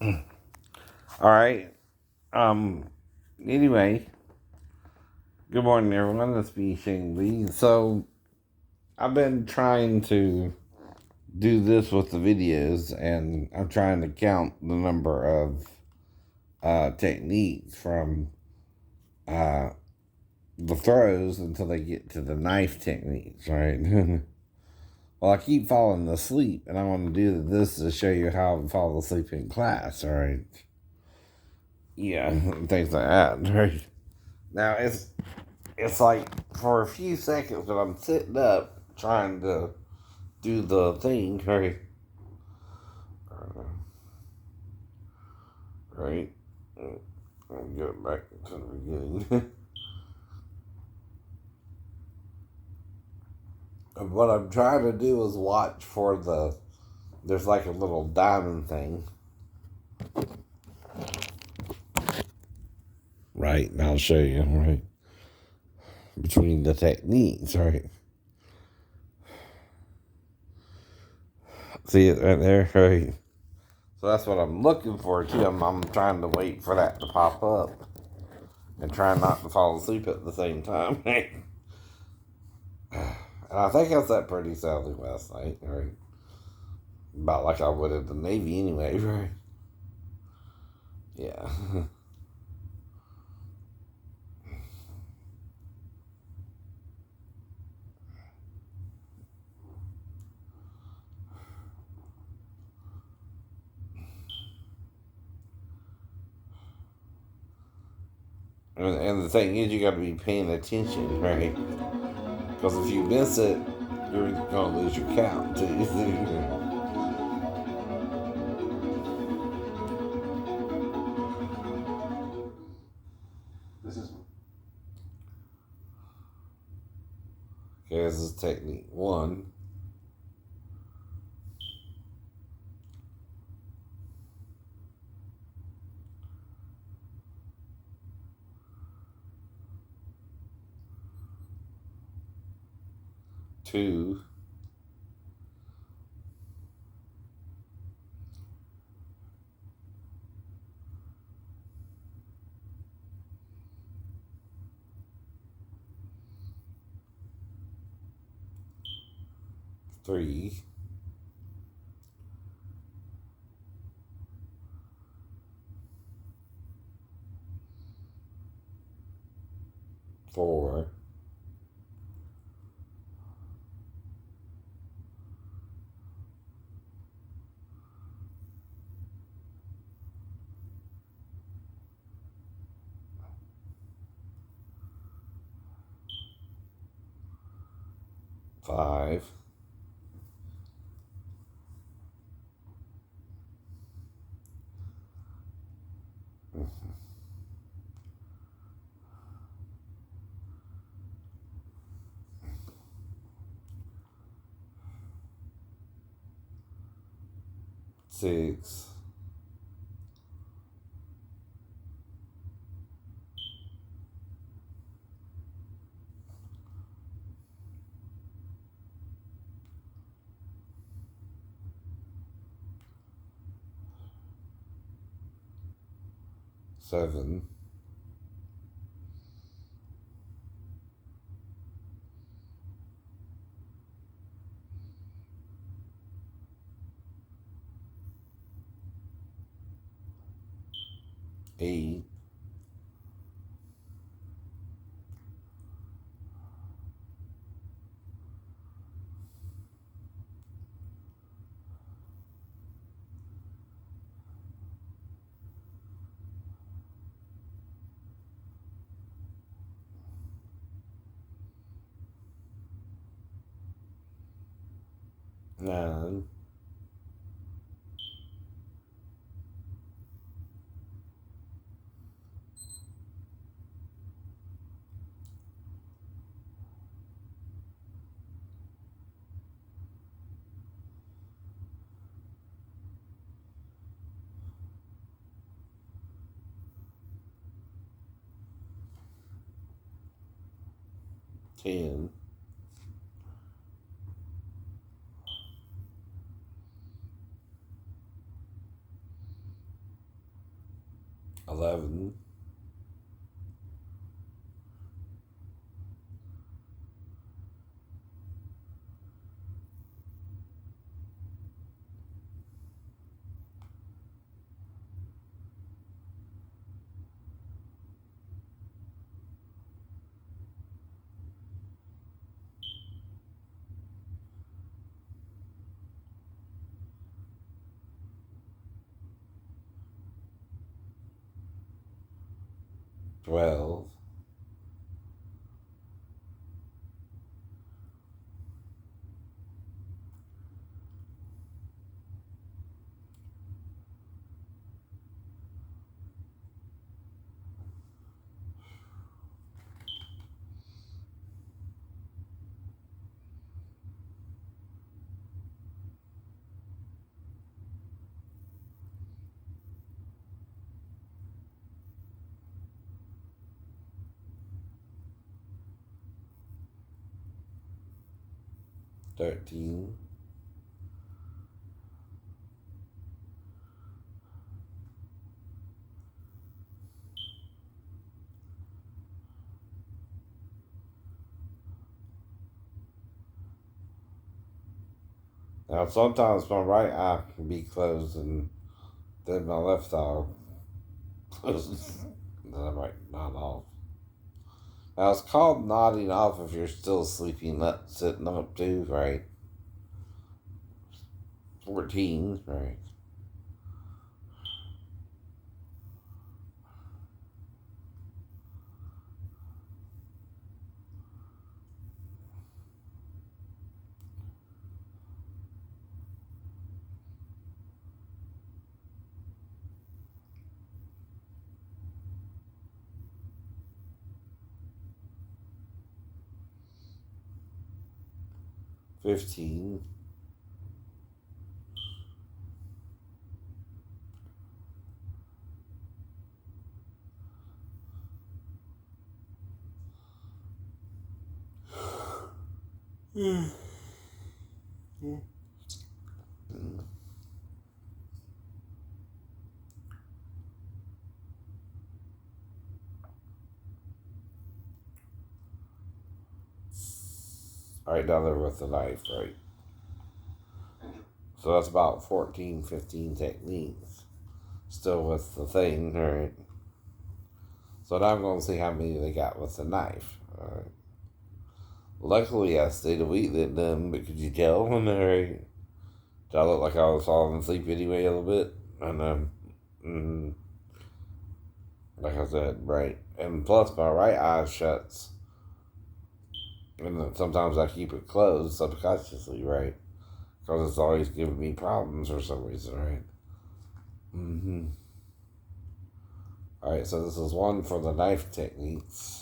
All right. Um. Anyway, good morning, everyone. This be Shane Lee. So I've been trying to do this with the videos, and I'm trying to count the number of techniques from uh the throws until they get to the knife techniques, right? Well, I keep falling asleep, and I want to do this to show you how I fall asleep in class, all right? Yeah, things like that, right? Now it's like for a few seconds when I'm sitting up trying to do the thing, right? Right? I'll get back to the beginning. What I'm trying to do is watch for there's like a little diamond thing. Right, and I'll show you, right? Between the techniques, right? See it right there, right? So that's what I'm looking for too. I'm trying to wait for that to pop up and trying not to fall asleep at the same time. And I think I slept pretty soundly last night, right? About like I would at the Navy anyway, right? Yeah. And the thing is, you got to be paying attention, right? Because if you miss it, you're going to lose your count, too. This is okay. This is technique one. Two. Three. Four. Five. Six. Seven. Eight. 9. 10. 11, 12, 13, 14. Now, sometimes my right eye can be closed and then my left eye closes. Then I might nod off. Now, it's called nodding off if you're still sleeping, not sitting up too, right? 14, right? 15, right down there with the knife, right? So that's about 14, 15 techniques. Still with the thing, right? So now I'm going to see how many they got with the knife. Alright. Luckily, I stayed awake that them, but could you tell when they did I look like I was falling asleep anyway a little bit? And like I said, right. And plus, my right eye shuts. And then sometimes I keep it closed subconsciously, right? Because it's always giving me problems for some reason, right? Alright, so this is one for the knife techniques.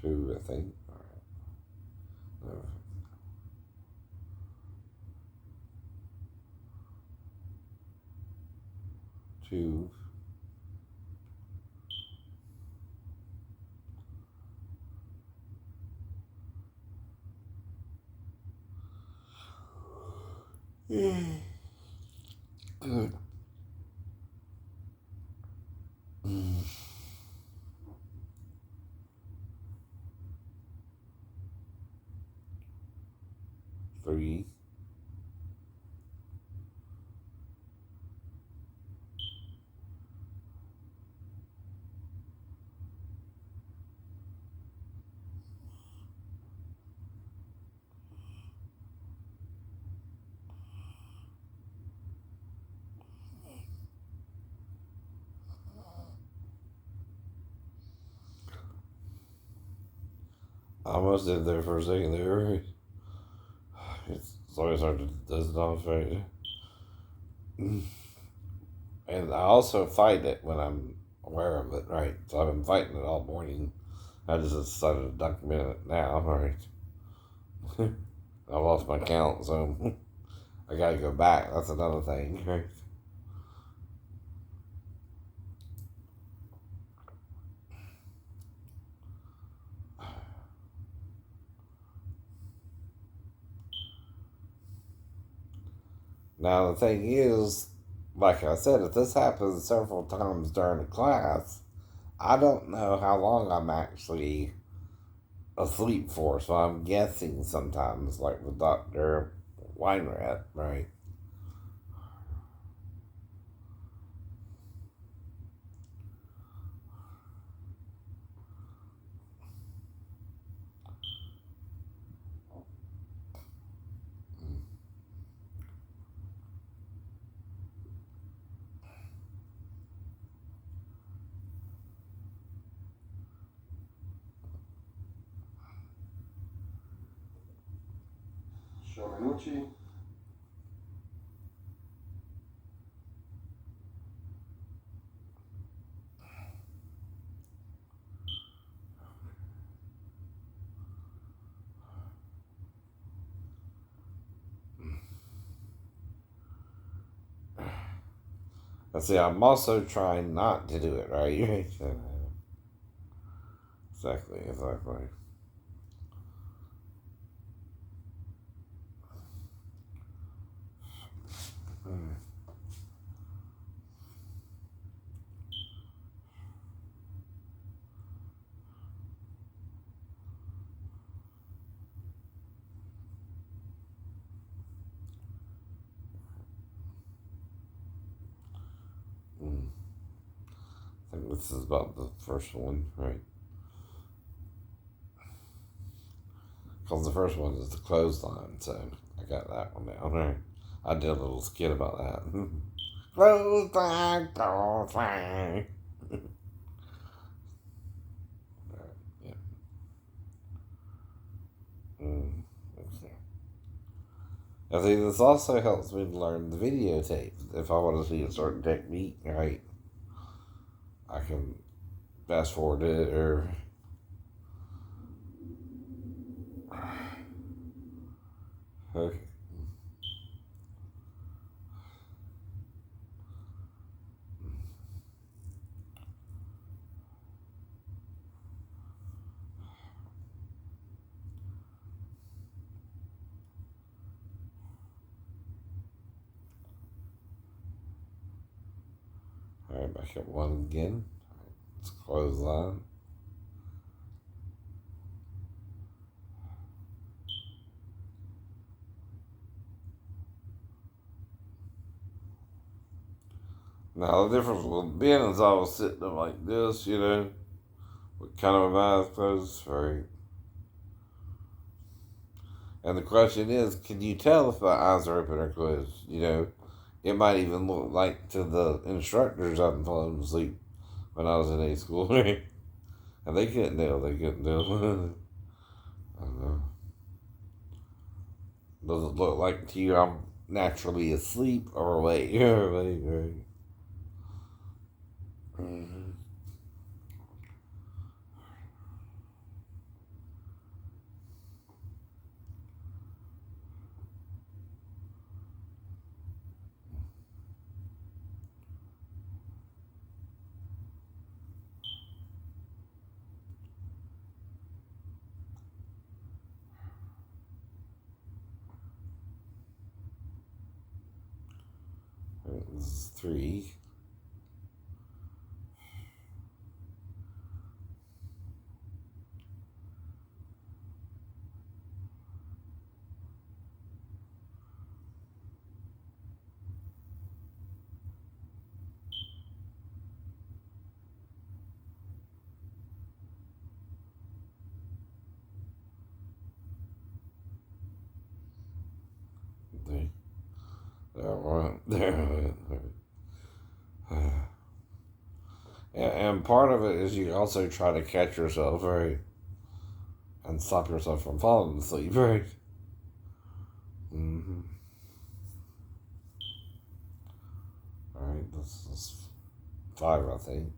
Two, I think. Alright. 2, 3, 'I almost did there for a second there. It's always hard to does it off, right? And I also fight it when I'm aware of it, right? So I've been fighting it all morning. I just decided to document it now, right? I lost my count, so I gotta go back. That's another thing, right? Now, the thing is, like I said, if this happens several times during a class, I don't know how long I'm actually asleep for, so I'm guessing sometimes, like with Dr. Weinrat, right? Minucci. And see, I'm also trying not to do it, right? Exactly, exactly. I think this is about the first one, right? Because the first one is the clothesline, so I got that one down, right? I did a little skit about that. Clothesline, clothesline. Yeah. Mm. Okay. I think this also helps me learn the videotape. If I want to see a certain technique, right, I can fast forward it or. Okay. All right, back up one again. Let's clothesline. Now the difference with Ben is I was sitting up like this, with kind of my eyes closed, right? And the question is, can you tell if my eyes are open or closed? It might even look like to the instructors I've been falling asleep when I was in A school, right? And they couldn't tell. They couldn't tell. I don't know. Does it look like to you I'm naturally asleep or awake? Right, right. Mm-hmm. This is three. Three. There one. There one. And part of it is you also try to catch yourself, right? And stop yourself from falling asleep, right? Mm-hmm. All right, this is five, I think.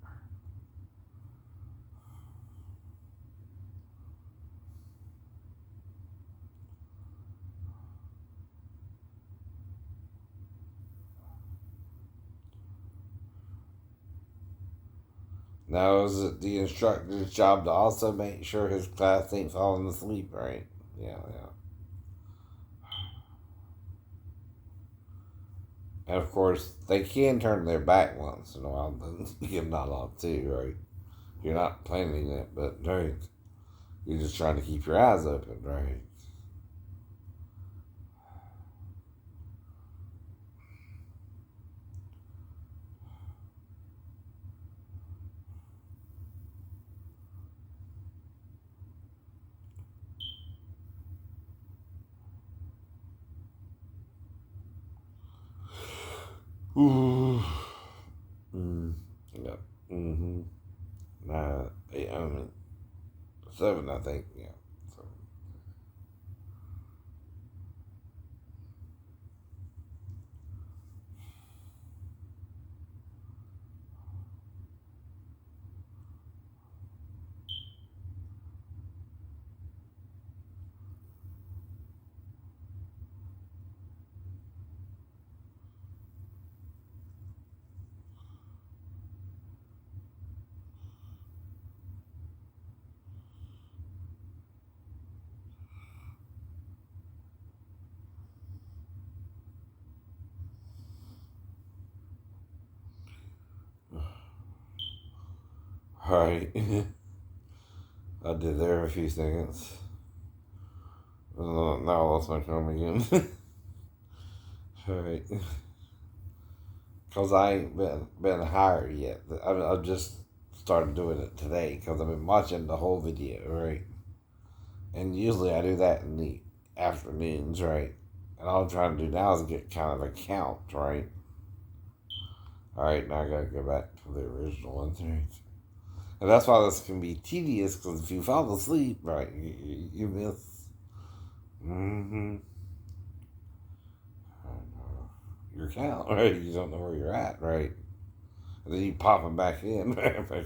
Now, is it the instructor's job to also make sure his class ain't falling asleep, right? Yeah, yeah. And of course, they can turn their back once in a while, but you're not allowed to, right? You're not planning it, but right, you're just trying to keep your eyes open, right? Ooh. Yeah. Mm-hmm. Eight, 7, I think. Yeah. So. All right. I did there a few seconds. Now I lost my phone again. All right. Because I ain't been hired yet. I've just started doing it today because I've been watching the whole video, right? And usually I do that in the afternoons, right? And all I'm trying to do now is get kind of a count, right? All right, now I gotta go back to the original ones, right? And that's why this can be tedious because if you fall asleep, right, you miss mm-hmm, your count, right? You don't know where you're at, right? And then you pop them back in, right?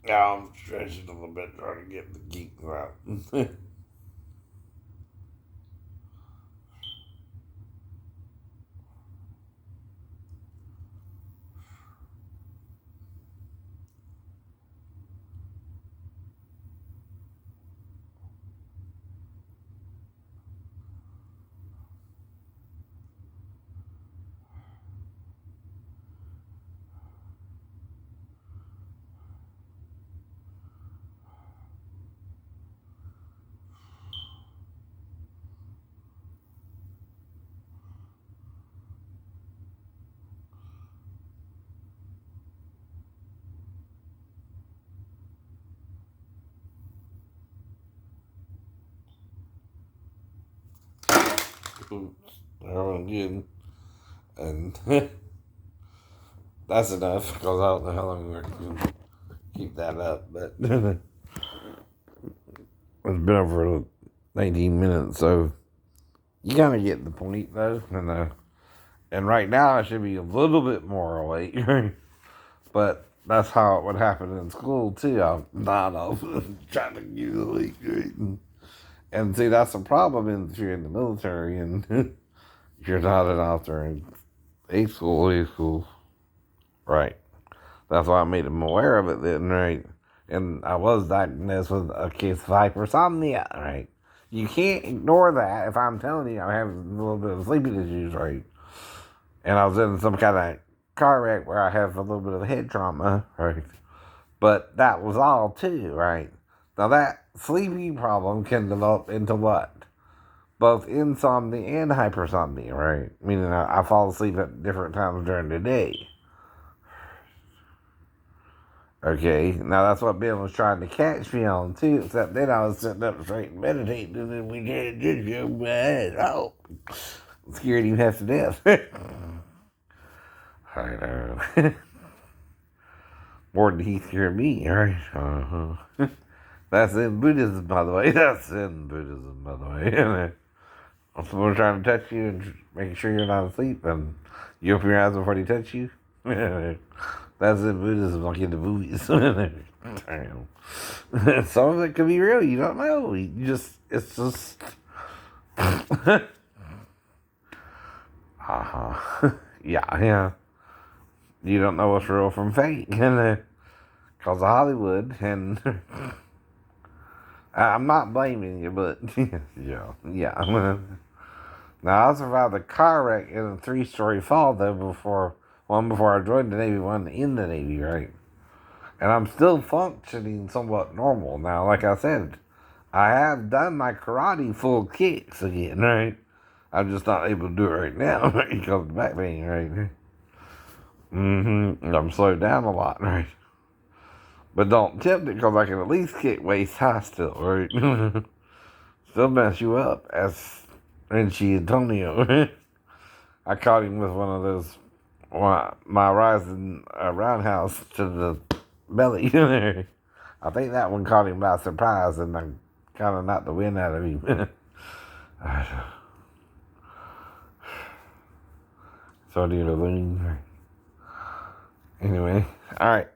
Now I'm stretching a little bit trying to get the geek out. Oops, everyone good. And that's enough because I don't know how long we're going to keep that up. But it's been over 19 minutes, so you kind of get the point, though. And right now I should be a little bit more awake, but that's how it would happen in school too. I'm not off trying to get awake, right? And see, that's the problem if you're in the military and you're not an officer in A school, right? That's why I made him aware of it then, right? And I was diagnosed with a case of hypersomnia, right? You can't ignore that if I'm telling you I'm having a little bit of sleeping issues, right? And I was in some kind of car wreck where I have a little bit of head trauma, right? But that was all too, right? Now that sleepy problem can develop into what? Both insomnia and hypersomnia, right? Meaning I fall asleep at different times during the day. Okay, now that's what Ben was trying to catch me on too, except then I was sitting up straight and meditating, and then we did this, my head. Oh, scared him half to death. I know. more than he's cured me, right? That's in Buddhism, by the way. That's in Buddhism, by the way. If someone's trying to touch you and making sure you're not asleep, and you open your eyes before they touch you. That's in Buddhism, like in the movies. Damn. Some of it could be real. You don't know. It's just. Yeah. You don't know what's real from fake, because of Hollywood, and I'm not blaming you, but yeah. Now, I survived a car wreck in a 3-story fall, though, before I joined the Navy, one in the Navy, right? And I'm still functioning somewhat normal. Now, like I said, I have done my karate full kicks again, right? I'm just not able to do it right now, right? Because of the back pain, right? I'm slowed down a lot, right? But don't tempt it, because I can at least kick waist high still, right? Still mess you up, as Renchi Antonio. I caught him with one of those, my rising roundhouse to the belly. I think that one caught him by surprise, and I kind of knocked the wind out of him. So do you lean? Anyway, all right.